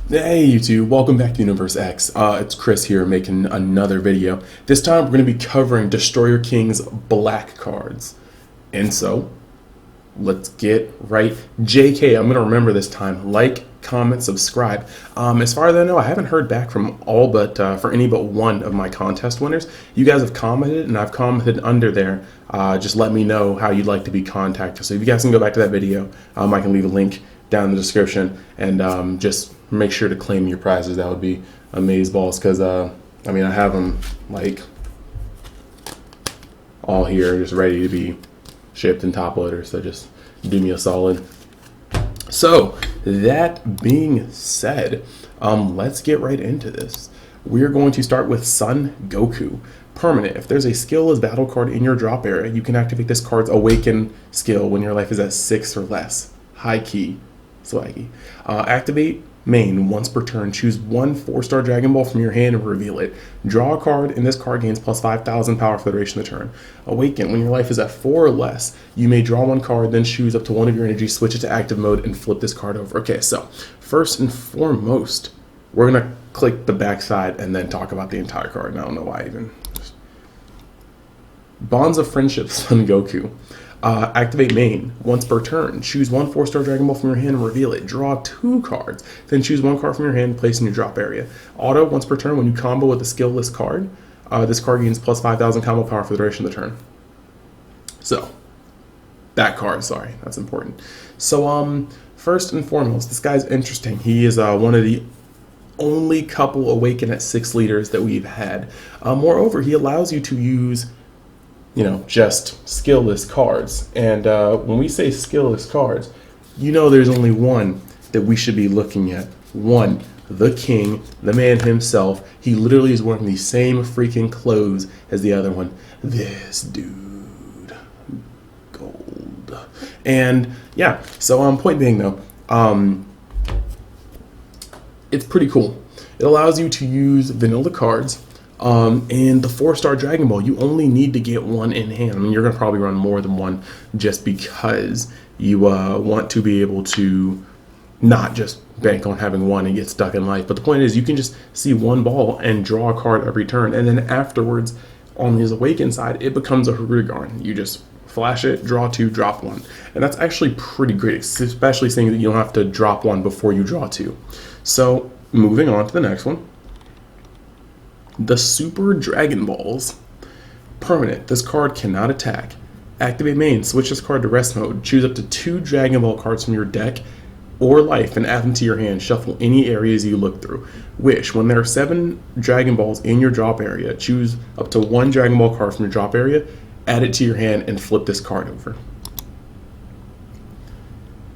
Hey YouTube, welcome back to Universe X. It's Chris here making another video. This time we're going to be covering Destroyer King's black cards. And so, let's get right. JK, I'm going to remember this time. Like, comment, subscribe. As far as I know, I haven't heard back from all but, for any but one of my contest winners. You guys have commented, and I've commented under there. Just let me know how you'd like to be contacted. So if you guys can go back to that video, I can leave a link down in the description, and just make sure to claim your prizes. That would be amazeballs, because I mean, I have them like all here, just ready to be shipped in top loader. So just do me a solid. So that being said, let's get right into this. We're going to start with Son Goku. Permanent. If there's a skillless battle card in your drop area, you can activate this card's Awaken skill when your life is at 6 or less. High key. Swaggy. Activate main once per turn. Choose one 4-star Dragon Ball from your hand and reveal it. Draw a card, and this card gains plus 5,000 power for the duration of the turn. Awaken. When your life is at 4 or less, you may draw one card, then choose up to one of your energy, switch it to active mode, and flip this card over. Okay, so first and foremost, we're going to click the back side and then talk about the entire card. And I don't know why even. Bonds of Friendship, Son Goku. Activate main once per turn. Choose one 4-star Dragon Ball from your hand and reveal it. Draw 2 cards. Then choose one card from your hand and place in your drop area. Auto once per turn. When you combo with a skillless card, this card gains plus 5,000 combo power for the duration of the turn. So, that card, sorry, that's important. So, first and foremost, this guy's interesting. He is one of the only couple Awaken at 6 liters that we've had. Moreover, he allows you to use, you know, just skillless cards. And when we say skillless cards, you know there's only one that we should be looking at. One, the king, the man himself. He literally is wearing the same freaking clothes as the other one. This dude. Gold. And yeah, so point being though, it's pretty cool. It allows you to use vanilla cards. And the 4-star Dragon Ball, you only need to get one in hand. I mean, you're going to probably run more than one just because you want to be able to not just bank on having one and get stuck in life. But the point is, you can just see one ball and draw a card every turn. And then afterwards, on his Awaken side, it becomes a Harugarn. You just flash it, draw 2, drop 1. And that's actually pretty great, especially saying that you don't have to drop 1 before you draw 2. So, moving on to the next one. The Super Dragon Balls. Permanent. This card cannot attack. Activate main. Switch this card to rest mode. Choose up to 2 Dragon Ball cards from your deck or life and add them to your hand. Shuffle any areas you look through. Wish. When there are 7 Dragon Balls in your drop area, choose up to 1 Dragon Ball card from your drop area, add it to your hand, and flip this card over.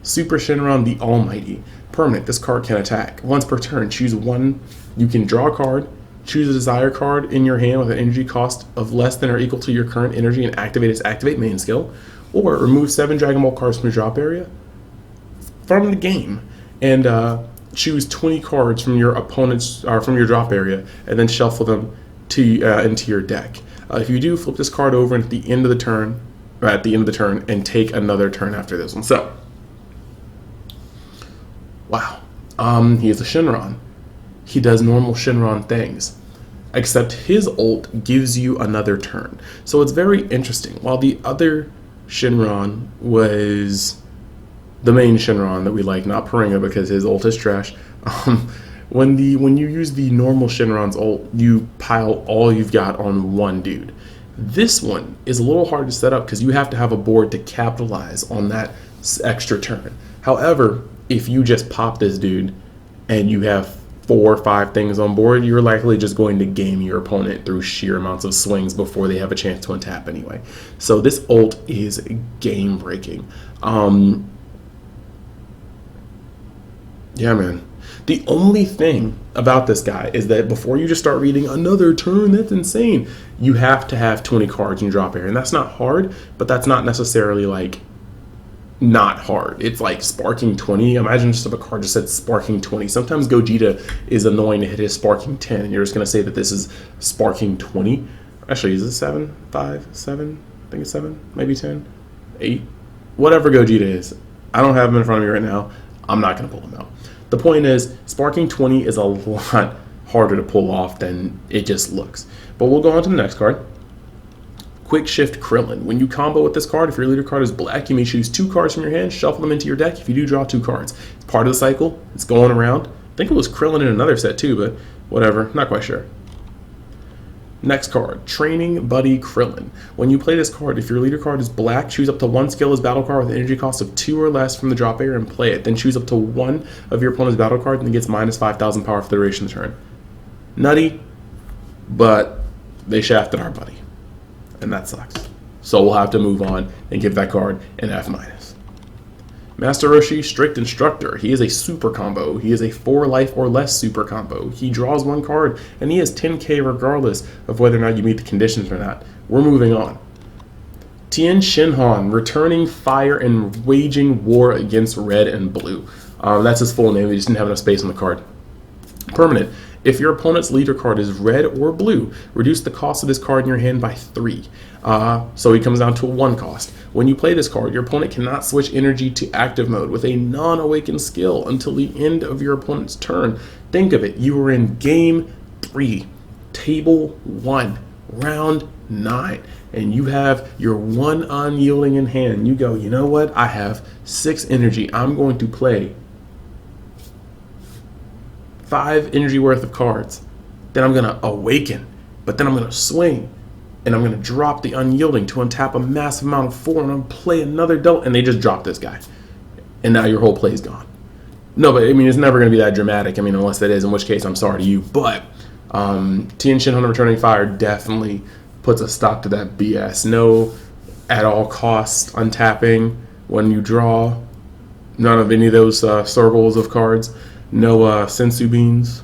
Super Shenron the Almighty. Permanent. This card can attack. Once per turn, choose one. You can draw a card. Choose a desire card in your hand with an energy cost of less than or equal to your current energy and activate its activate main skill. Or remove 7 Dragon Ball cards from your drop area from the game and choose 20 cards from your opponent's or from your drop area and then shuffle them to into your deck. If you do, flip this card over at the end of the turn, and take another turn after this one. So, wow, he is a Shenron. He does normal Shenron things, except his ult gives you another turn. So it's very interesting. While the other Shenron was the main Shenron that we like, not Paringa because his ult is trash. When you use the normal Shenron's ult, you pile all you've got on one dude. This one is a little hard to set up because you have to have a board to capitalize on that extra turn. However, if you just pop this dude and you have 4 or 5 things on board, you're likely just going to game your opponent through sheer amounts of swings before they have a chance to untap anyway. So this ult is game breaking. Yeah, man. The only thing about this guy is that before you just start reading another turn, that's insane, you have to have 20 cards in your drop area. And that's not hard, but that's not necessarily like not hard. It's like sparking 20. Imagine just if a card just said sparking 20. Sometimes Gogeta is annoying to hit his sparking 10, and you're just going to say that this is sparking 20. Actually, is it 7, 5, 7? I think it's 7, maybe 10, 8. Whatever Gogeta is. I don't have him in front of me right now. I'm not going to pull him out. The point is, Sparking 20 is a lot harder to pull off than it just looks. But we'll go on to the next card. Quick Shift Krillin. When you combo with this card, if your leader card is black, you may choose 2 cards from your hand, shuffle them into your deck. If you do, draw 2 cards. It's part of the cycle. It's going around. I think it was Krillin in another set too, but whatever. Not quite sure. Next card, Training Buddy Krillin. When you play this card, if your leader card is black, choose up to 1 skill as battle card with an energy cost of 2 or less from the drop area and play it. Then choose up to 1 of your opponent's battle cards and it gets minus 5,000 power for the duration of the turn. Nutty, but they shafted our buddy. And that sucks. So we'll have to move on and give that card an F-. Master Roshi, Strict Instructor. He is a super combo. He is a 4 life or less super combo. He draws 1 card, and he has 10k regardless of whether or not you meet the conditions or not. We're moving on. Tien Shinhan, returning fire and waging war against red and blue. That's his full name. He just didn't have enough space on the card. Permanent. If your opponent's leader card is red or blue, reduce the cost of this card in your hand by 3. So he comes down to a 1 cost. When you play this card, your opponent cannot switch energy to active mode with a non-awakened skill until the end of your opponent's turn. Think of it. You are in Game 3, Table 1, Round 9, and you have your 1 unyielding in hand. You go, you know what? I have 6 energy. I'm going to play 5 energy worth of cards. Then I'm going to awaken, but then I'm going to swing, and I'm going to drop the unyielding to untap a massive amount of 4, and I'm going to play another double, and they just drop this guy. And now your whole play is gone. No, but I mean, it's never going to be that dramatic. I mean, unless that is, in which case I'm sorry to you. But Tien Shinhan returning fire definitely puts a stop to that BS. No at all cost untapping when you draw. None of any of those circles of cards. No Senzu beans.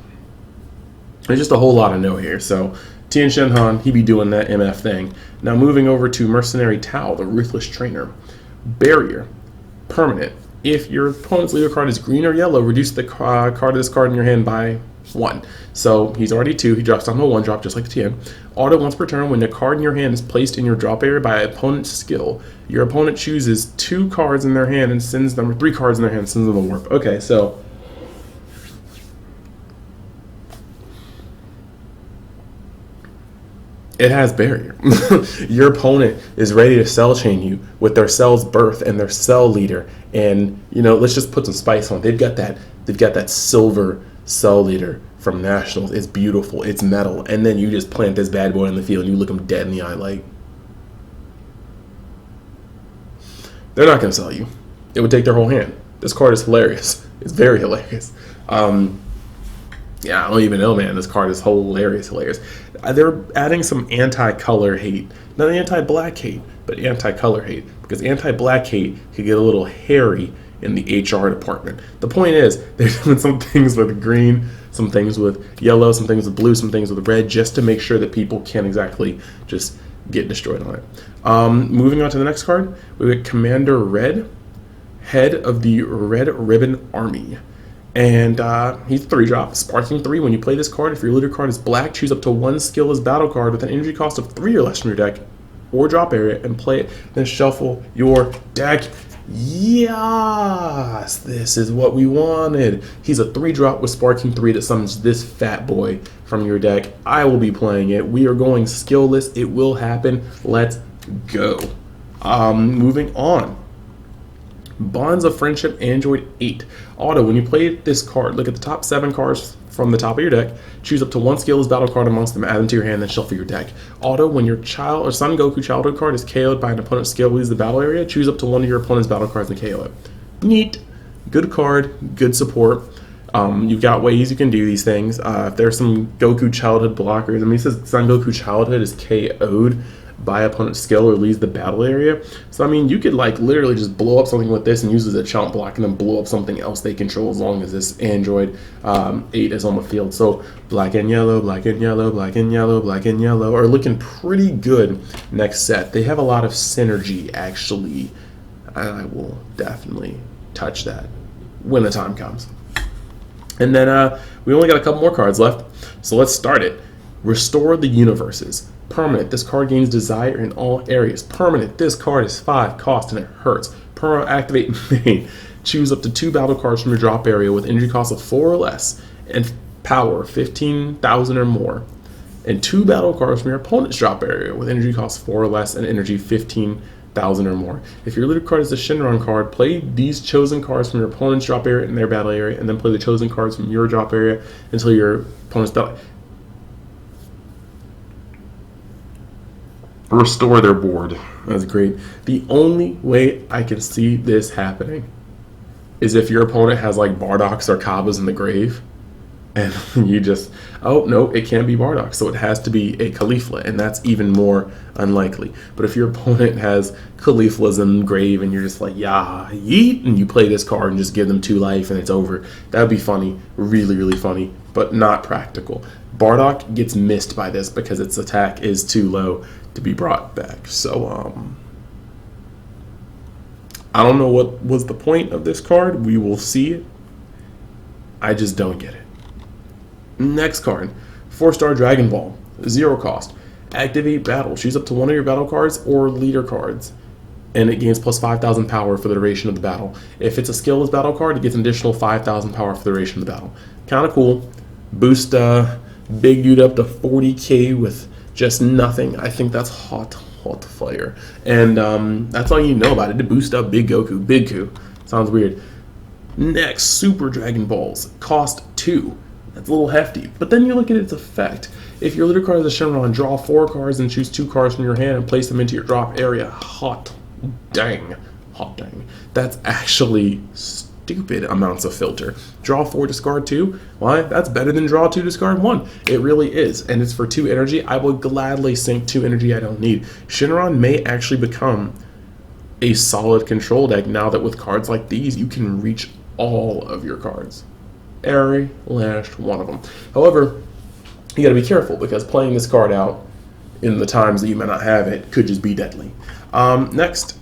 There's just a whole lot of no here. So Tien Shinhan, he be doing that MF thing. Now moving over to Mercenary Tao, the Ruthless Trainer. Barrier. Permanent. If your opponent's leader card is green or yellow, reduce the card of this card in your hand by 1. So he's already 2. He drops down to a 1 drop just like the Tien. Auto once per turn. When the card in your hand is placed in your drop area by an opponent's skill, your opponent chooses 2 cards in their hand and sends them, or 3 cards in their hand and sends them a warp. Okay, so it has barrier. Your opponent is ready to cell chain you with their cell's birth and their cell leader, and you know, let's just put some spice on it. They've got that silver cell leader from Nationals. It's beautiful. It's metal, and then you just plant this bad boy in the field and you look them dead in the eye like they're not going to sell you. It would take their whole hand. This card is hilarious. It's very hilarious. Yeah, I don't even know, man. This card is hilarious. They're adding some anti-color hate. Not anti-black hate, but anti-color hate. Because anti-black hate could get a little hairy in the HR department. The point is, they're doing some things with green, some things with yellow, some things with blue, some things with red, just to make sure that people can't exactly just get destroyed on it. Moving on to the next card, we got Commander Red, head of the Red Ribbon Army. And he's 3-drop, Sparking 3. When you play this card, if your leader card is black, choose up to 1 skill as battle card with an energy cost of 3 or less from your deck or drop area and play it. Then shuffle your deck. Yes, this is what we wanted. He's a 3-drop with Sparking 3 that summons this fat boy from your deck. I will be playing it. We are going skillless. It will happen. Let's go. Moving on. Bonds of Friendship Android 8. Auto, when you play this card, look at the top 7 cards from the top of your deck, choose up to 1 skill as battle card amongst them, add them to your hand, then shuffle your deck. Auto, when your child or Son Goku childhood card is KO'd by an opponent's skill leaves the battle area, choose up to 1 of your opponent's battle cards and KO it. Neat. Good card. Good support. You've got ways you can do these things. If there's some Goku childhood blockers, I mean, it says Son Goku childhood is KO'd by opponent's skill or leaves the battle area. So I mean, you could like literally just blow up something with this and use it as a chump block and then blow up something else they control as long as this Android 8 is on the field. So black and yellow, black and yellow, black and yellow, black and yellow are looking pretty good next set. They have a lot of synergy actually. I will definitely touch that when the time comes. And then we only got a couple more cards left, so let's start it. Restore the Universes. Permanent, this card gains desire in all areas. Permanent, this card is 5 cost and it hurts. Perma activate main. Choose up to 2 battle cards from your drop area with energy cost of 4 or less and power 15,000 or more. And 2 battle cards from your opponent's drop area with energy cost 4 or less and energy 15,000 or more. If your leader card is the Shinron card, play these chosen cards from your opponent's drop area in their battle area, and then play the chosen cards from your drop area until your opponent's battle. Restore their board. That's great. The only way I can see this happening is if your opponent has like Bardock's or Kabba's in the grave, and you just, oh no, it can't be Bardock, so it has to be a Caulifla, and that's even more unlikely. But if your opponent has Cauliflas in the grave and you're just like, yeah, yeet, and you play this card and just give them 2 life and it's over, that would be funny, really, really funny, but not practical. Bardock gets missed by this because its attack is too low to be brought back. So, I don't know what was the point of this card. We will see it. I just don't get it. Next card, 4-star Dragon Ball, 0 cost. Activate battle. Choose up to 1 of your battle cards or leader cards, and it gains plus 5,000 power for the duration of the battle. If it's a skillless battle card, it gets an additional 5,000 power for the duration of the battle. Kind of cool. Boost big dude up to 40k with just nothing. I think that's hot fire. And that's all you know about it, to boost up Big Goku. Big Ku. Sounds weird. Next, Super Dragon Balls. Cost 2. That's a little hefty. But then you look at its effect. If your leader card is a Shenron, draw 4 cards and choose 2 cards from your hand and place them into your drop area. Hot dang. Hot dang. That's actually stupid amounts of filter. Draw 4, discard 2. Why? That's better than draw 2, discard 1. It really is. And it's for 2 energy. I will gladly sink 2 energy I don't need. Shenron may actually become a solid control deck now that with cards like these, you can reach all of your cards. Every last one of them. However, you got to be careful because playing this card out in the times that you may not have it could just be deadly. Next,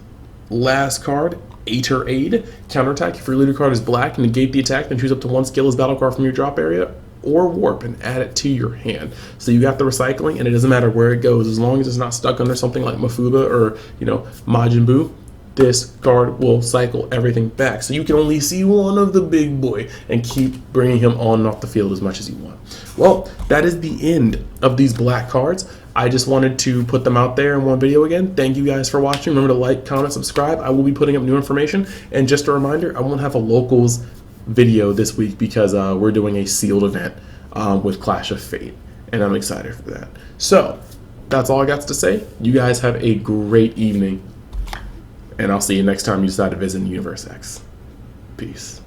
last card, Aether Aid. Counterattack. If your leader card is black, negate the attack, then choose up to 1 skillless battle card from your drop area or warp and add it to your hand. So you got the recycling, and it doesn't matter where it goes as long as it's not stuck under something like Mafuba or Majin Buu. This card will cycle everything back. So you can only see one of the big boy and keep bringing him on and off the field as much as you want. Well, that is the end of these black cards. I just wanted to put them out there in one video again. Thank you guys for watching. Remember to like, comment, subscribe. I will be putting up new information. And just a reminder, I won't have a locals video this week because we're doing a sealed event with Clash of Fate. And I'm excited for that. So, that's all I got to say. You guys have a great evening. And I'll see you next time you decide to visit Universe X. Peace.